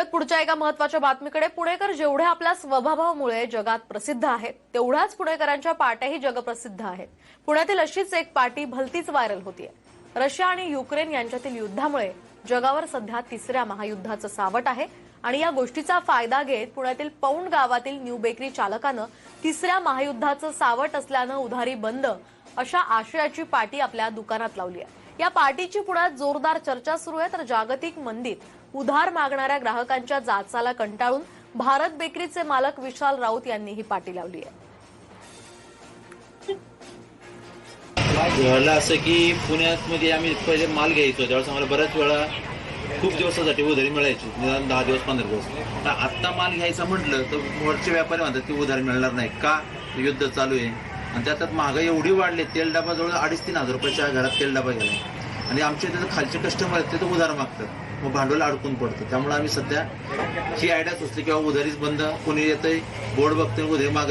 पुढच्या एका महत्त्वाच्या बातमीकडे. पुणेकर जेवढे आपल्या स्वभावामुळे जगात प्रसिद्ध आहेत तेवढ्याच पुणेकरांच्या पाट्याही जगप्रसिद्ध आहेत. पुण्यातील अशीच एक पाटी भलतीच व्हायरल होतीये. रशिया आणि युक्रेन यांच्यातील युद्धामुळे जगावर सध्या तिसऱ्या महायुद्धाचं सावट आहे आणि या गोष्टीचा फायदा घेत पुण्यातील पौंड गावातील न्यू बेकरी चालकानं तिसऱ्या महायुद्धाचं सावट असल्यानं उधारी बंद अशा आशयाची पाटी आपल्या दुकानात लावली आहे. या पाटीची पुण्यात जोरदार चर्चा सुरू आहे. तर जागतिक मंदीत उधार मागणाऱ्या ग्राहकांच्या जाचाला कंटाळून भारत बेकरीचे मालक विशाल राऊत यांनी ही पाटी लावली आहे. झालं असं की पुण्यात मध्ये आम्ही पहिले माल घ्यायचो त्यावेळेस आम्हाला बऱ्याच वेळा खूप दिवसासाठी उधारी मिळायची, निदान 10 दिवस 15 दिवस. तर आत्ता माल घ्यायचा म्हटलं तर मोठचे व्यापारी म्हणतात की उधारी मिळणार नाही का, युद्ध चालू आहे आणि त्यात महागाई एवढी वाढली. तेल डबा जवळ 2,500-3 हजार रुपयाच्या घरात तेल डबा गेला आणि आमच्या तिथं खालचे कस्टमर आहेत ते तर उधार मागतात, मग भांडवल अडकून पडतं. त्यामुळे आम्ही सध्या ही आयडिया सुचली की उधारीच बंद, कोणी येतंय बोर्ड बघतोय उधारी मागत